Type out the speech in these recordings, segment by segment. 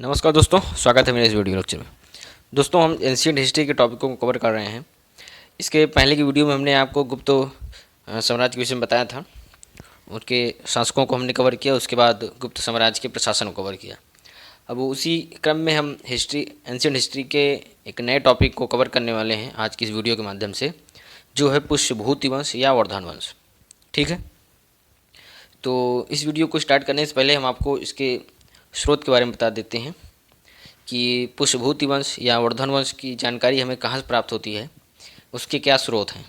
नमस्कार दोस्तों, स्वागत है मेरे इस वीडियो लेक्चर में। दोस्तों, हम एंशिएंट हिस्ट्री के टॉपिकों को कवर कर रहे हैं। इसके पहले की वीडियो में हमने आपको गुप्त साम्राज्य के विषय में बताया था, उनके शासकों को हमने कवर किया। उसके बाद गुप्त साम्राज्य के प्रशासन को कवर किया। अब उसी क्रम में हम एंशिएंट हिस्ट्री के एक नए टॉपिक को कवर करने वाले हैं आज की इस वीडियो के माध्यम से, जो है पुष्यभूति वंश या वर्धन वंश। ठीक है, तो इस वीडियो को स्टार्ट करने से पहले हम आपको इसके स्रोत के बारे में बता देते हैं कि पुष्यभूति वंश या वर्धन वंश की जानकारी हमें कहाँ से प्राप्त होती है, उसके क्या स्रोत हैं।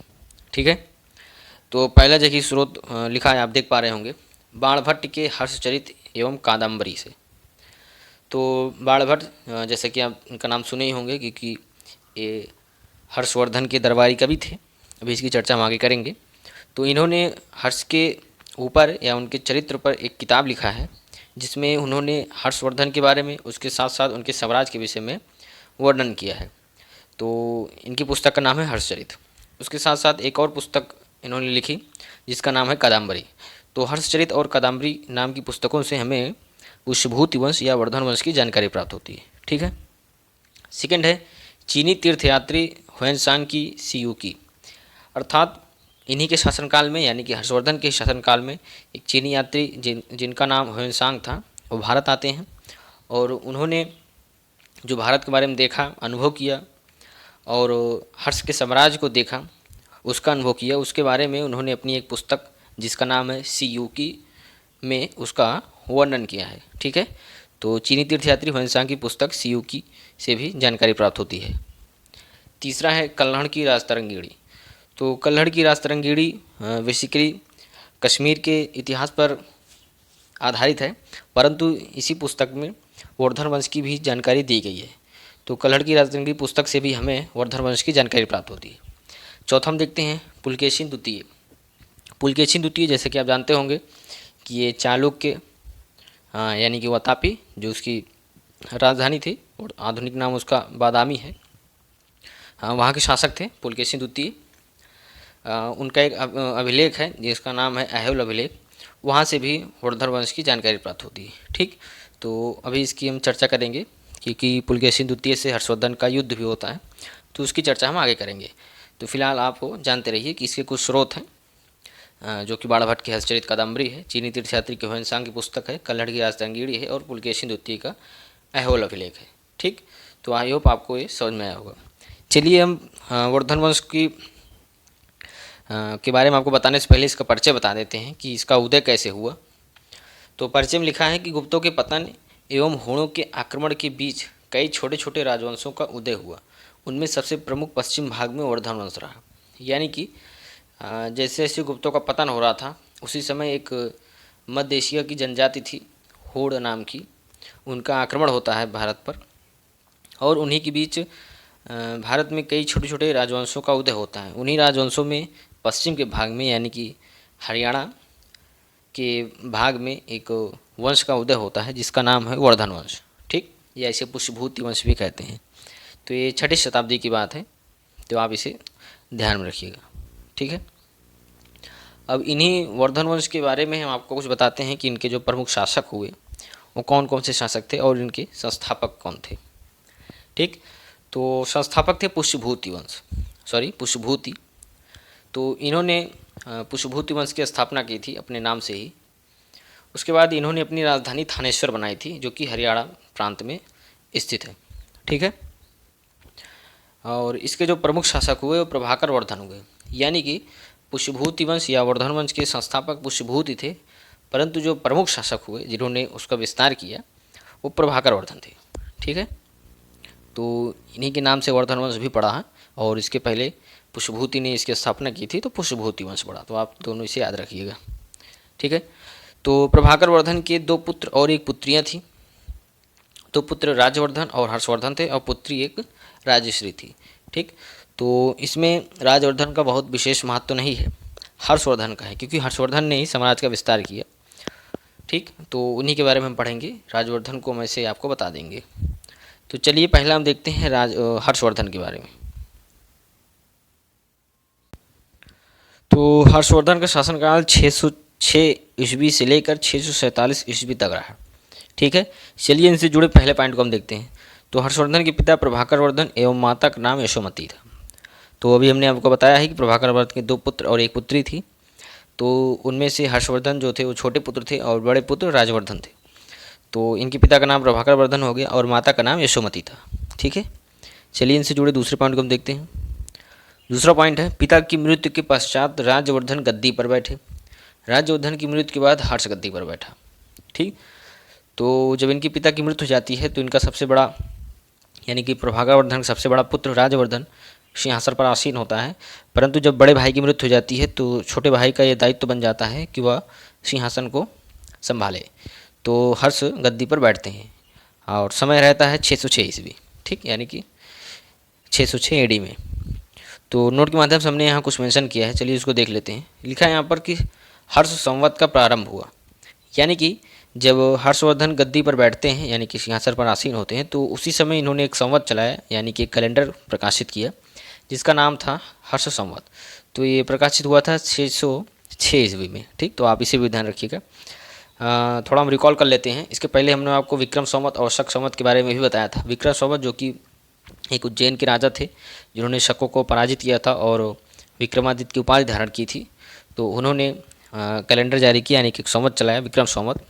ठीक है, तो पहला जगह स्रोत लिखा है, आप देख पा रहे होंगे, बाणभट्ट के हर्षचरित एवं कादम्बरी से। तो बाणभट्ट, जैसे कि आप इनका नाम सुने ही होंगे, क्योंकि ये हर्षवर्धन के दरबारी कवि थे। अभी इसकी चर्चा हम आगे करेंगे। तो इन्होंने हर्ष के ऊपर या उनके चरित्र पर एक किताब लिखा है, जिसमें उन्होंने हर्षवर्धन के बारे में, उसके साथ साथ उनके साम्राज्य के विषय में वर्णन किया है। तो इनकी पुस्तक का नाम है हर्षचरित। उसके साथ साथ एक और पुस्तक इन्होंने लिखी जिसका नाम है कादम्बरी। तो हर्षचरित और कादम्बरी नाम की पुस्तकों से हमें पुष्यभूति वंश या वर्धन वंश की जानकारी प्राप्त होती है। ठीक है, सेकंड है चीनी तीर्थयात्री ह्वेनसांग की सीयू की, अर्थात इन्हीं के शासनकाल में, यानी कि हर्षवर्धन के शासनकाल में एक चीनी यात्री जिनका नाम ह्वेनसांग था, वो भारत आते हैं और उन्होंने जो भारत के बारे में देखा, अनुभव किया और हर्ष के साम्राज्य को देखा, उसका अनुभव किया, उसके बारे में उन्होंने अपनी एक पुस्तक जिसका नाम है सीयूकी में उसका वर्णन किया है। ठीक है, तो चीनी तीर्थयात्री ह्वेनसांग की पुस्तक सीयूकी से भी जानकारी प्राप्त होती है। तीसरा है कल्हड़ की राजतरंगिणी। तो कल्हड़ की राजतरंगिणी बेसिकली कश्मीर के इतिहास पर आधारित है, परंतु इसी पुस्तक में वर्धन वंश की भी जानकारी दी गई है। तो कल्हड़ की राजतरंगिणी पुस्तक से भी हमें वर्धन वंश की जानकारी प्राप्त होती है। चौथा हम देखते हैं पुलकेशिन द्वितीय। पुलकेशिन द्वितीय, जैसे कि आप जानते होंगे कि ये चालुक्य यानी कि वातापी, जो उसकी राजधानी थी और आधुनिक नाम उसका बादामी है, वहाँ के शासक थे पुलकेशिन द्वितीय। उनका एक अभिलेख है जिसका नाम है अहेल अभिलेख, वहाँ से भी वर्धन वंश की जानकारी प्राप्त होती है। ठीक, तो अभी इसकी हम चर्चा करेंगे, क्योंकि पुलकेशिन द्वितीय से हर्षवर्धन का युद्ध भी होता है, तो उसकी चर्चा हम आगे करेंगे। तो फिलहाल आप जानते रहिए कि इसके कुछ स्रोत हैं, जो कि बाणभट्ट की हर्षचरित कादम्बरी है, चीनी तीर्थयात्री के ह्वेनसांग की पुस्तक है, कल्हड़ की राजतरंगिणी है और पुलकेशिन द्वितीय का अहेल अभिलेख है। ठीक, तो आई होप आपको ये समझ में आया होगा। चलिए हम वर्धन वंश की के बारे में आपको बताने से पहले इसका परिचय बता देते हैं कि इसका उदय कैसे हुआ। तो परिचय में लिखा है कि गुप्तों के पतन एवं हुणों के आक्रमण के बीच कई छोटे छोटे राजवंशों का उदय हुआ। उनमें सबसे प्रमुख पश्चिम भाग में वर्धन वंश रहा। यानी कि जैसे जैसे गुप्तों का पतन हो रहा था, उसी समय एक मध्य एशिया की जनजाति थी, होड़ नाम की, उनका आक्रमण होता है भारत पर, और उन्हीं के बीच भारत में कई छोटे छोटे राजवंशों का उदय होता है। उन्हीं राजवंशों में पश्चिम के भाग में, यानी कि हरियाणा के भाग में एक वंश का उदय होता है जिसका नाम है वर्धन वंश। ठीक, या इसे पुष्यभूति वंश भी कहते हैं। तो ये 6ठी शताब्दी की बात है, तो आप इसे ध्यान में रखिएगा। ठीक है, अब इन्हीं वर्धन वंश के बारे में हम आपको कुछ बताते हैं कि इनके जो प्रमुख शासक हुए वो कौन कौन से शासक थे और इनके संस्थापक कौन थे। ठीक, तो संस्थापक थे पुष्यभूति। तो इन्होंने पुष्यभूति वंश की स्थापना की थी अपने नाम से ही। उसके बाद इन्होंने अपनी राजधानी थानेश्वर बनाई थी, जो कि हरियाणा प्रांत में स्थित है। ठीक है, और इसके जो प्रमुख शासक हुए वो प्रभाकर वर्धन हुए। यानी कि पुष्यभूति वंश या वर्धन वंश के संस्थापक पुष्यभूति थे, परंतु जो प्रमुख शासक हुए जिन्होंने उसका विस्तार किया वो प्रभाकर वर्धन थे। ठीक है, तो इन्हीं के नाम से वर्धन वंश भी पड़ा है, और इसके पहले पुष्यभूति ने इसकी स्थापना की थी तो पुष्यभूति वंश पड़ा। तो आप दोनों इसे याद रखिएगा। ठीक है, तो प्रभाकर वर्धन के 2 पुत्र और 1 पुत्रियां थी। 2 पुत्र राजवर्धन और हर्षवर्धन थे और पुत्री एक राजश्री थी। ठीक, तो इसमें राजवर्धन का बहुत विशेष महत्व तो नहीं है, हर्षवर्धन का है, क्योंकि हर्षवर्धन ने ही साम्राज्य का विस्तार किया। ठीक, तो उन्हीं के बारे में हम पढ़ेंगे, राजवर्धन को हम ऐसे आपको बता देंगे। तो चलिए पहला हम देखते हैं हर्षवर्धन के बारे में। तो हर्षवर्धन का शासनकाल 606 ईस्वी से लेकर 647 ईस्वी तक रहा। ठीक है, चलिए इनसे जुड़े पहले पॉइंट को हम देखते हैं। तो हर्षवर्धन के पिता प्रभाकर वर्धन एवं माता का नाम यशोमती था। तो अभी हमने आपको बताया है कि प्रभाकर वर्धन के 2 पुत्र और 1 पुत्री थी। तो उनमें से हर्षवर्धन जो थे वो छोटे पुत्र थे और बड़े पुत्र राजवर्धन थे। तो इनके पिता का नाम प्रभाकर वर्धन हो गया और माता का नाम यशोमती था। ठीक है, चलिए इनसे जुड़े दूसरे पॉइंट को हम देखते हैं। दूसरा पॉइंट है, पिता की मृत्यु के पश्चात राज्यवर्धन गद्दी पर बैठे। राज्यवर्धन की मृत्यु के बाद हर्ष गद्दी पर बैठा। ठीक, तो जब इनके पिता की मृत्यु हो जाती है तो इनका सबसे बड़ा यानी कि प्रभाकर वर्धन का सबसे बड़ा पुत्र राज्यवर्धन सिंहासन पर आसीन होता है। परंतु जब बड़े भाई की मृत्यु हो जाती है तो छोटे भाई का ये दायित्व बन जाता है कि वह सिंहासन को संभाले। तो हर्ष गद्दी पर बैठते हैं और समय रहता है 606 ईस्वी। ठीक, यानी कि 606 एडी में। तो नोट के माध्यम से हमने यहाँ कुछ मेंशन किया है, चलिए उसको देख लेते हैं। लिखा है यहाँ पर कि हर्ष संवत का प्रारंभ हुआ, यानी कि जब हर्षवर्धन गद्दी पर बैठते हैं यानी कि सिंहासन पर आसीन होते हैं तो उसी समय इन्होंने एक संवत चलाया यानी कि एक कैलेंडर प्रकाशित किया जिसका नाम था हर्ष संवत। तो ये प्रकाशित हुआ था 606 ईस्वी में। ठीक, तो आप इसे भी ध्यान रखिएगा। थोड़ा हम रिकॉल कर लेते हैं। इसके पहले हमने आपको विक्रम संवत और शक संवत के बारे में भी बताया था। विक्रम संवत जो कि एक उज्जैन के राजा थे जिन्होंने शकों को पराजित किया था और विक्रमादित्य की उपाधि धारण की थी। तो उन्होंने कैलेंडर जारी किया यानी कि एक संवत चलाया विक्रम संवत,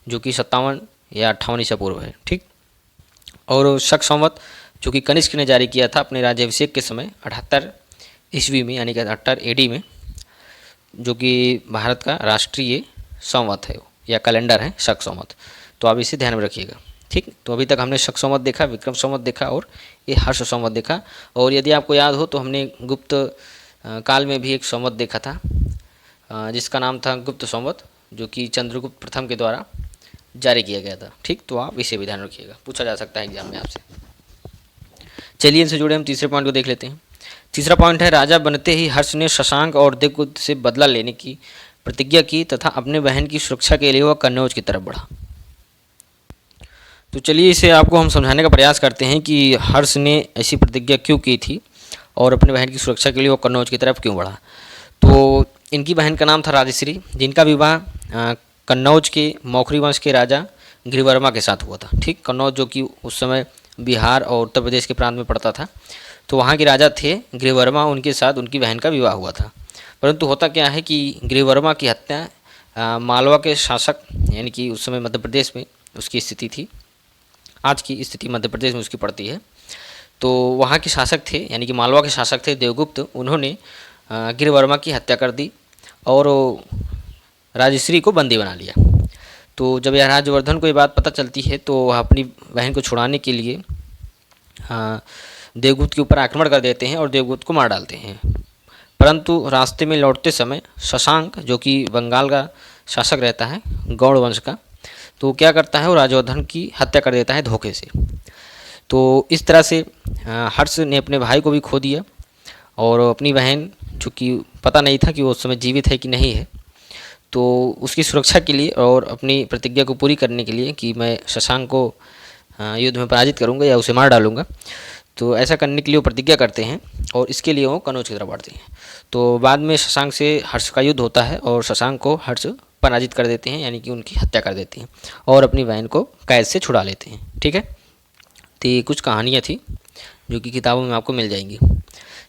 जो कि 57 या 58 ईसा पूर्व है। ठीक, और शक संवत जो कि कनिष्क ने जारी किया था अपने राज्याभिषेक के समय 78 ईस्वी में यानी कि 78 एडी में, जो कि भारत का राष्ट्रीय संवत है या कैलेंडर है शक संवत। तो आप इसे ध्यान में रखिएगा। ठीक, तो अभी तक हमने शक संवत देखा, विक्रम संवत देखा और ये हर्ष संवत देखा। और यदि आपको याद हो तो हमने गुप्त काल में भी एक संवत देखा था जिसका नाम था गुप्त संवत, जो कि चंद्रगुप्त प्रथम के द्वारा जारी किया गया था। ठीक, तो आप इसे भी ध्यान रखिएगा, पूछा जा सकता है एग्जाम में आपसे। चलिए इनसे जुड़े हम तीसरे पॉइंट को देख लेते हैं। तीसरा पॉइंट है, राजा बनते ही हर्ष ने शशांक और देवगुप्त से बदला लेने की प्रतिज्ञा की तथा अपने बहन की सुरक्षा के लिए वह कन्नौज की तरफ बढ़ा। तो चलिए इसे आपको हम समझाने का प्रयास करते हैं कि हर्ष ने ऐसी प्रतिज्ञा क्यों की थी और अपने बहन की सुरक्षा के लिए वो कन्नौज की तरफ क्यों बढ़ा। तो इनकी बहन का नाम था राजश्री, जिनका विवाह कन्नौज के मौखरी वंश के राजा गिरिवर्मा के साथ हुआ था। ठीक, कन्नौज जो कि उस समय बिहार और उत्तर प्रदेश के प्रांत में पड़ता था, तो वहाँ के राजा थे गिरिवर्मा, उनके साथ उनकी बहन का विवाह हुआ था। परंतु होता क्या है कि गिरिवर्मा की हत्या मालवा के शासक यानी कि उस समय मध्य प्रदेश में उसकी स्थिति थी, आज की स्थिति मध्य प्रदेश में उसकी पड़ती है। तो वहाँ के शासक थे यानी कि मालवा के शासक थे देवगुप्त, उन्होंने गिरिवर्मा की हत्या कर दी और राजश्री को बंदी बना लिया। तो जब यह राज्यवर्धन को ये बात पता चलती है तो वह अपनी बहन को छुड़ाने के लिए देवगुप्त के ऊपर आक्रमण कर देते हैं और देवगुप्त को मार डालते हैं। परंतु रास्ते में लौटते समय शशांक जो कि बंगाल का शासक रहता है गौड़ वंश का, तो क्या करता है वो राज्यवर्धन की हत्या कर देता है धोखे से। तो इस तरह से हर्ष ने अपने भाई को भी खो दिया और अपनी बहन जो कि पता नहीं था कि वो उस समय जीवित है कि नहीं है, तो उसकी सुरक्षा के लिए और अपनी प्रतिज्ञा को पूरी करने के लिए कि मैं शशांक को युद्ध में पराजित करूंगा या उसे मार डालूंगा, तो ऐसा करने के लिए वो प्रतिज्ञा करते हैं और इसके लिए वो कन्नौज की तरफ बढ़ते हैं। तो बाद में शशांक से हर्ष का युद्ध होता है और शशांक को हर्ष पराजित कर देते हैं यानी कि उनकी हत्या कर देते हैं और अपनी बहन को कैद से छुड़ा लेते हैं। ठीक है, तो ये कुछ कहानियाँ थी जो कि किताबों में आपको मिल जाएंगी।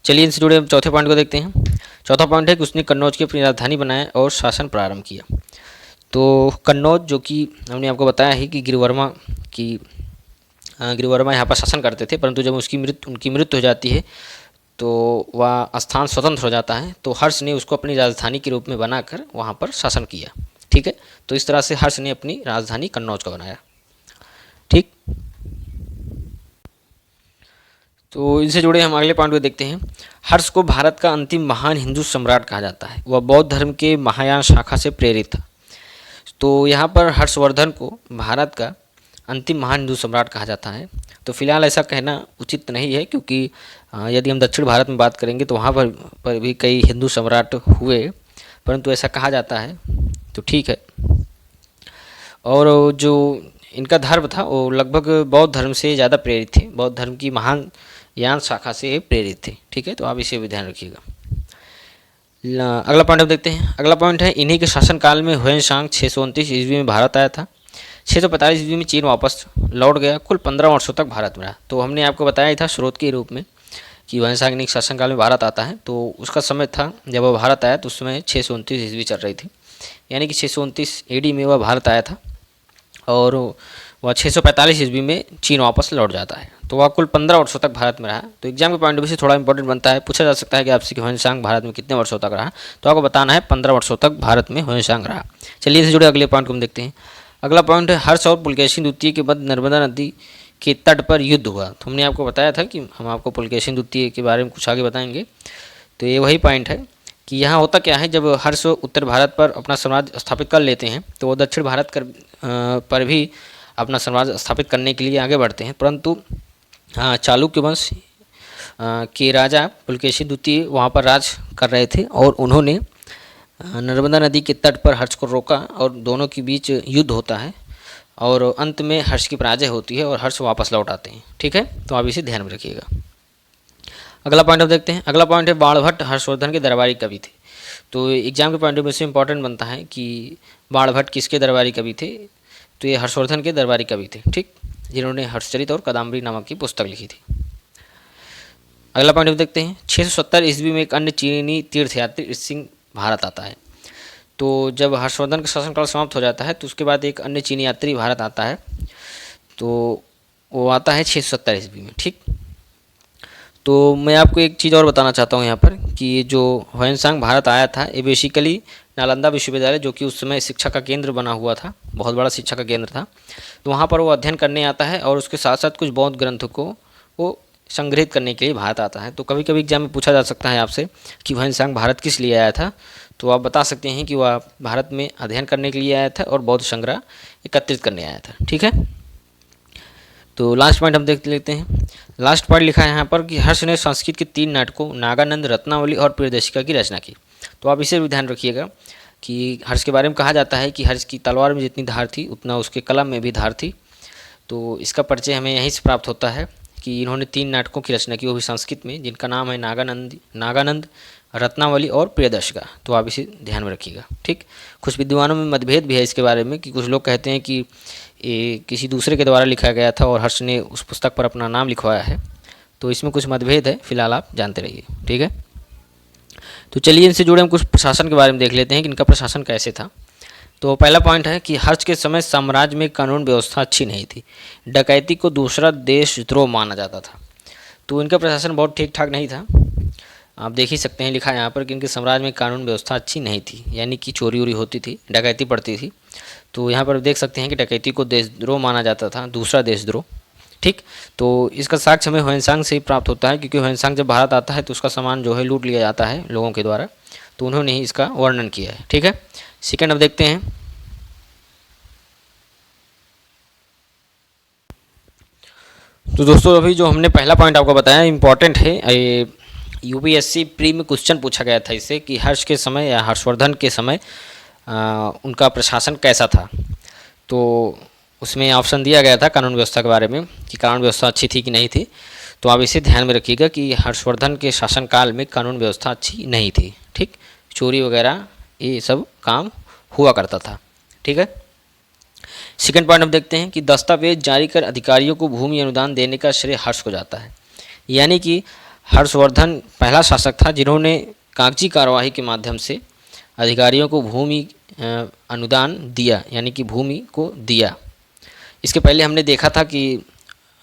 चलिए इनसे जुड़े हम चौथे पॉइंट को देखते हैं। चौथा पॉइंट है कि उसने कन्नौज की अपनी राजधानी बनाया और शासन प्रारंभ किया। तो कन्नौज जो कि हमने आपको बताया है कि गिरिवर्मा यहाँ पर शासन करते थे, परंतु जब उनकी मृत्यु हो जाती है तो वह स्थान स्वतंत्र हो जाता है। तो हर्ष ने उसको अपनी राजधानी के रूप में बनाकर वहाँ पर शासन किया। ठीक है, तो इस तरह से हर्ष ने अपनी राजधानी कन्नौज का बनाया। ठीक, तो इनसे जुड़े हम अगले पॉइंट को देखते हैं। हर्ष को भारत का अंतिम महान हिंदू सम्राट कहा जाता है। वह बौद्ध धर्म के महायान शाखा से प्रेरित था। तो यहाँ पर हर्षवर्धन को भारत का अंतिम महान हिंदू सम्राट कहा जाता है। तो फिलहाल ऐसा कहना उचित नहीं है, क्योंकि यदि हम दक्षिण भारत में बात करेंगे तो वहाँ पर भी कई हिंदू सम्राट हुए, परंतु ऐसा कहा जाता है तो ठीक है। और जो इनका धर्म था वो लगभग बौद्ध धर्म से ज़्यादा प्रेरित थे, बौद्ध धर्म की महान यान शाखा से प्रेरित थे। ठीक है, तो आप इसे भी ध्यान रखिएगा। अगला पॉइंट हम देखते हैं। अगला पॉइंट है, इन्हीं के शासनकाल में हुएन सांग 629 ईस्वी में भारत आया था। 645 ईस्वी में चीन वापस लौट गया, कुल 15 वर्षों तक भारत में रहा। तो हमने आपको बताया ही था स्रोत के रूप में कि वंशांग शासनकाल में भारत आता है, तो उसका समय था जब वह भारत आया तो उस समय 629 ईस्वी चल रही थी, यानी कि 629 AD में वह भारत आया था और वह 645 ईस्वी में चीन वापस लौट जाता है। तो वह कुल 15 वर्षों तक भारत में रहा। तो एग्जाम के पॉइंट ऑफ व्यू से थोड़ा इंपॉर्टेंट बनता है, पूछा जा सकता है कि आपसे कि ह्वेनसांग भारत में कितने वर्षों तक रहा, तो आपको बताना है 15 वर्षों तक भारत में ह्वेनसांग रहा। चलिए इससे जुड़े अगले पॉइंट को हम देखते हैं। अगला पॉइंट है हर्ष और पुलकेशिन द्वितीय के बाद नर्मदा नदी के तट पर युद्ध हुआ। तो हमने आपको बताया था कि हम आपको पुलकेशिन द्वितीय के बारे में कुछ आगे बताएंगे। तो ये वही पॉइंट है कि यहाँ होता क्या है, जब हर्ष उत्तर भारत पर अपना साम्राज्य स्थापित कर लेते हैं तो वो दक्षिण भारत पर भी अपना साम्राज्य स्थापित करने के लिए आगे बढ़ते हैं, परंतु चालुक्य वंश के राजा पुलकेशिन द्वितीय वहाँ पर राज कर रहे थे और उन्होंने नर्मदा नदी के तट पर हर्ष को रोका और दोनों के बीच युद्ध होता है और अंत में हर्ष की पराजय होती है और हर्ष वापस लौट आते हैं। ठीक है, तो आप इसे ध्यान में रखिएगा। अगला पॉइंट हम देखते हैं। अगला पॉइंट है बाणभट्ट हर्षवर्धन के दरबारी कवि थे। तो एग्जाम के पॉइंट ऑफ व्यू से इंपॉर्टेंट बनता है कि बाणभट्ट किसके दरबारी कवि थे, तो ये हर्षवर्धन के दरबारी कवि थे, ठीक, जिन्होंने हर्षचरित और कादम्बरी नामक की पुस्तक लिखी थी। अगला पॉइंट हम देखते हैं। 670 ईस्वी में एक अन्य चीनी तीर्थयात्री सिंह भारत आता है। तो जब हर्षवर्धन का शासनकाल समाप्त हो जाता है तो उसके बाद एक अन्य चीनी यात्री भारत आता है, तो वो आता है 670 ईस्वी में, ठीक। तो मैं आपको एक चीज़ और बताना चाहता हूँ यहाँ पर कि जो ह्वेनसांग भारत आया था ये बेसिकली नालंदा विश्वविद्यालय, जो कि उस समय शिक्षा का केंद्र बना हुआ था, बहुत बड़ा शिक्षा का केंद्र था, तो वहाँ पर वो अध्ययन करने आता है और उसके साथ साथ कुछ बौद्ध ग्रंथों को वो संग्रहित करने के लिए भारत आता है। तो कभी कभी एग्जाम में पूछा जा सकता है आपसे कि ह्वेनसांग भारत किस लिए आया था, तो आप बता सकते हैं कि वह भारत में अध्ययन करने के लिए आया था और बौद्ध संग्रह एकत्रित करने आया था। ठीक है, तो लास्ट पॉइंट हम देख लेते हैं। लास्ट पॉइंट लिखा है यहाँ पर कि हर्ष ने संस्कृत के 3 नाटकों नागानंद, रत्नावली और प्रियदर्शिका की रचना की। तो आप इसे भी ध्यान रखिएगा कि हर्ष के बारे में कहा जाता है कि हर्ष की तलवार में जितनी धार थी उतना उसके कलम में भी धार थी। तो इसका परिचय हमें यहीं से प्राप्त होता है कि इन्होंने 3 नाटकों की रचना की, वो भी संस्कृत में, जिनका नाम है नागानंद, रत्नावली और प्रियदर्शिका। तो आप इसे ध्यान में रखिएगा, ठीक। कुछ विद्वानों में मतभेद भी है इसके बारे में कि कुछ लोग कहते हैं कि ये किसी दूसरे के द्वारा लिखा गया था और हर्ष ने उस पुस्तक पर अपना नाम लिखवाया है। तो इसमें कुछ मतभेद है, फिलहाल आप जानते रहिए, ठीक है। तो चलिए इनसे जुड़े हम कुछ प्रशासन के बारे में देख लेते हैं कि इनका प्रशासन कैसे था। तो पहला पॉइंट है कि हर्ष के समय साम्राज्य में कानून व्यवस्था अच्छी नहीं थी, डकैती को दूसरा देशद्रोह माना जाता था। तो इनका प्रशासन बहुत ठीक ठाक नहीं था। आप देख ही सकते हैं लिखा है यहाँ पर कि इनके साम्राज्य में कानून व्यवस्था अच्छी नहीं थी, यानी कि चोरी वोरी होती थी, डकैती पड़ती थी। तो यहाँ पर देख सकते हैं कि डकैती को देशद्रोह माना जाता था, दूसरा देशद्रोह, ठीक। तो इसका साक्ष्य हमें ह्वेनसांग से ही प्राप्त होता है, क्योंकि ह्वेनसांग जब भारत आता है तो उसका सामान जो है लूट लिया जाता है लोगों के द्वारा, तो उन्होंने ही इसका वर्णन किया है, ठीक है। सेकेंड अब देखते हैं। तो दोस्तों अभी जो हमने पहला पॉइंट आपको बताया इंपॉर्टेंट है, ये यूपीएससी प्री में क्वेश्चन पूछा गया था इससे कि हर्ष के समय या हर्षवर्धन के समय उनका प्रशासन कैसा था। तो उसमें ऑप्शन दिया गया था कानून व्यवस्था के बारे में कि कानून व्यवस्था अच्छी थी कि नहीं थी। तो आप इसे ध्यान में रखिएगा कि हर्षवर्धन के शासनकाल में कानून व्यवस्था अच्छी नहीं थी, ठीक। चोरी वगैरह ये सब काम हुआ करता था, ठीक है। सेकेंड पॉइंट हम देखते हैं कि दस्तावेज जारी कर अधिकारियों को भूमि अनुदान देने का श्रेय हर्ष को जाता है, यानी कि हर्षवर्धन पहला शासक था जिन्होंने कागजी कार्यवाही के माध्यम से अधिकारियों को भूमि अनुदान दिया, यानी कि भूमि को दिया। इसके पहले हमने देखा था कि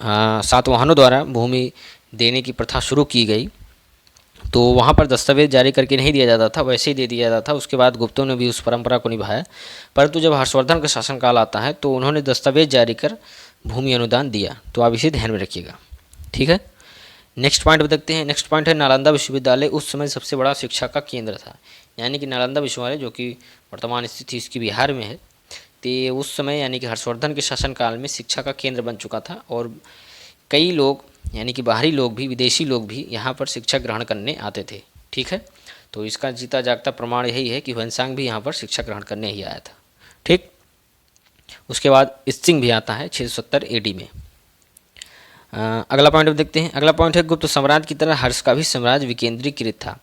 सातवाहनों द्वारा भूमि देने की प्रथा शुरू की गई, तो वहाँ पर दस्तावेज जारी करके नहीं दिया जाता था, वैसे ही दे दिया जाता था। उसके बाद गुप्तों ने भी उस परंपरा को निभाया, परंतु जब हर्षवर्धन का शासनकाल आता है तो उन्होंने दस्तावेज जारी कर भूमि अनुदान दिया। तो आप इसे ध्यान में रखिएगा, ठीक है। नेक्स्ट पॉइंट देखते हैं। नेक्स्ट पॉइंट है नालंदा विश्वविद्यालय उस समय सबसे बड़ा शिक्षा का केंद्र था, यानी कि नालंदा विश्वविद्यालय जो कि वर्तमान स्थिति इसकी बिहार में है, तो उस समय यानी कि हर्षवर्धन के शासनकाल में शिक्षा का केंद्र बन चुका था और कई लोग यानी कि बाहरी लोग भी, विदेशी लोग भी यहाँ पर शिक्षा ग्रहण करने आते थे, ठीक है। तो इसका जीता जागता प्रमाण यही है कि ह्वेनसांग भी यहाँ पर शिक्षा ग्रहण करने ही आया था, ठीक। उसके बाद त्सिंग भी आता है 670 AD में। अगला पॉइंट देखते हैं। अगला पॉइंट है गुप्त साम्राज्य की तरह हर्ष का भी साम्राज्य विकेंद्रीकृत था,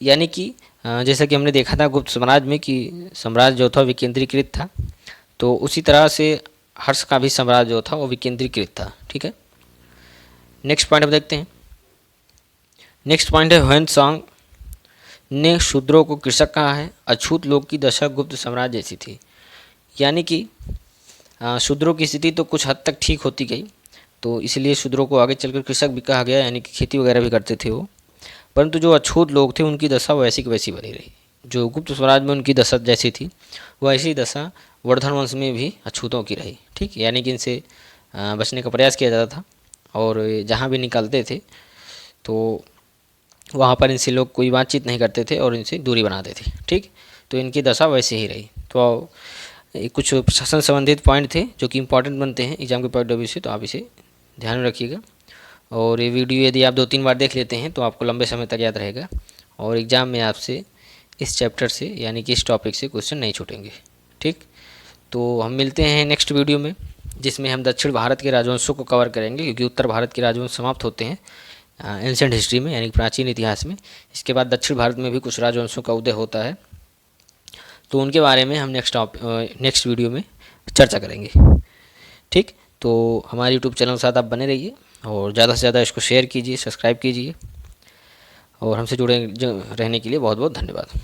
यानी कि जैसा कि हमने देखा था गुप्त साम्राज्य में कि साम्राज्य जो था विकेंद्रीकृत था, तो उसी तरह से हर्ष का भी साम्राज्य जो था वो विकेंद्रीकृत था। ठीक है, नेक्स्ट पॉइंट हम देखते हैं। नेक्स्ट पॉइंट है ह्वेन सांग ने शूद्रों को कृषक कहा है। अछूत लोग की दशा गुप्त साम्राज्य जैसी थी। यानी कि शूद्रों की स्थिति तो कुछ हद तक ठीक होती गई, तो इसलिए शूद्रों को आगे चलकर कृषक भी कहा गया, यानी कि खेती वगैरह भी करते थे वो। परंतु जो अछूत लोग थे उनकी दशा वैसी की वैसी बनी रही। जो गुप्त स्वराज में उनकी दशा जैसी थी वैसी दशा वर्धन वंश में भी अछूतों की रही। ठीक, यानी कि इनसे बचने का प्रयास किया जाता था और जहाँ भी निकलते थे तो वहाँ पर इनसे लोग कोई बातचीत नहीं करते थे और इनसे दूरी बनाते थे। ठीक, तो इनकी दशा वैसे ही रही। तो कुछ प्रशासन संबंधित पॉइंट थे जो कि इंपॉर्टेंट बनते हैं एग्जाम के पॉइंट ऑफ व्यू से, तो आप इसे ध्यान में रखिएगा। और ये वीडियो यदि आप 2-3 बार देख लेते हैं तो आपको लंबे समय तक याद रहेगा और एग्ज़ाम में आपसे इस चैप्टर से यानी कि इस टॉपिक से क्वेश्चन नहीं छूटेंगे। ठीक, तो हम मिलते हैं नेक्स्ट वीडियो में, जिसमें हम दक्षिण भारत के राजवंशों को कवर करेंगे, क्योंकि उत्तर भारत के राजवंश समाप्त होते हैं एंशिएंट हिस्ट्री में, यानी कि प्राचीन इतिहास में। इसके बाद दक्षिण भारत में भी कुछ राजवंशों का उदय होता है, तो उनके बारे में हम नेक्स्ट वीडियो में चर्चा करेंगे। ठीक, तो हमारे यूट्यूब चैनल के साथ आप बने रहिए और ज़्यादा से ज़्यादा इसको शेयर कीजिए, सब्सक्राइब कीजिए और हमसे जुड़े रहने के लिए बहुत बहुत धन्यवाद।